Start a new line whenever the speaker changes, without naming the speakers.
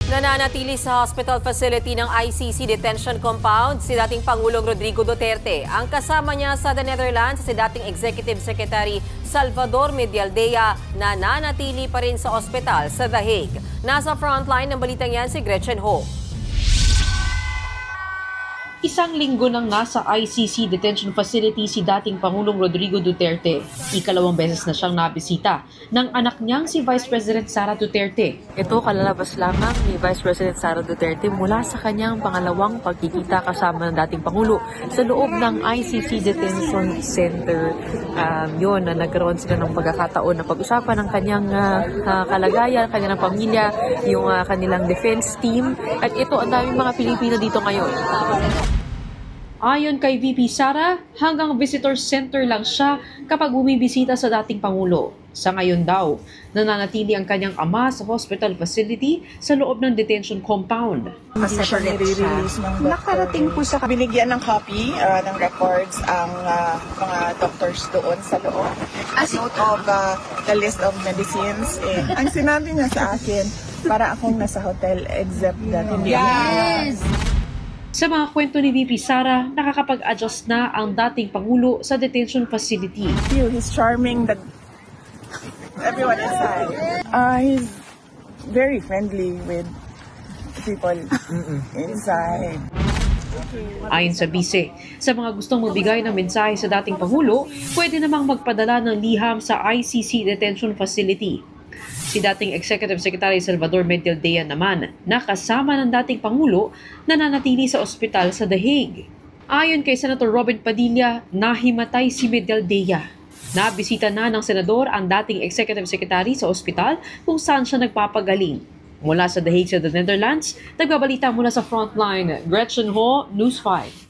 Nananatili sa hospital facility ng ICC Detention Compound si dating Pangulong Rodrigo Duterte. Ang kasama niya sa the Netherlands si dating Executive Secretary Salvador Medialdea na nananatili pa rin sa ospital sa The Hague. Nasa frontline ng balitang yan si Gretchen Ho.
Isang linggo nang nasa ICC detention facility si dating Pangulong Rodrigo Duterte. Ikalawang beses na siyang nabisita ng anak niyang si Vice President Sara Duterte.
Ito kalalabas lamang ni Vice President Sara Duterte mula sa kanyang pangalawang pagkikita kasama ng dating Pangulo sa loob ng ICC Detention Center. Yun na nagkaroon sila ng pagkakataon na pag-usapan ng kanyang kalagayan, kanyang pamilya, yung kanilang defense team. At ito, ang daming mga Pilipino dito ngayon.
Ayon kay VP Sara, hanggang visitor center lang siya kapag bumibisita sa dating Pangulo. Sa ngayon daw, nananatili ang kanyang ama sa hospital facility sa loob ng detention compound.
Hindi siya nire-release ng doctor. Nakarating po sa binigyan ng copy ng records ang mga doctors doon sa loob. As note of the list of medicines. Ang sinabi niya sa akin, para akong nasa hotel except that hindi
Sa mga kwento ni VP Sara, nakakapag-adjust na ang dating Pangulo sa detention facility.
He's charming that everyone inside. He's very friendly with people inside.
Ayon sa bise, sa mga gustong magbigay ng mensahe sa dating Pangulo, pwede namang magpadala ng liham sa ICC Detention Facility. Si dating Executive Secretary Salvador Medialdea naman, nakasama ng dating Pangulo, nananatili sa ospital sa The Hague. Ayon kay Senator Robin Padilla, nahimatay si Medialdea. Nabisita na ng senador ang dating Executive Secretary sa ospital kung saan siya nagpapagaling. Mula sa The Hague sa the Netherlands, nagbabalita mula sa Frontline, Gretchen Ho, News 5.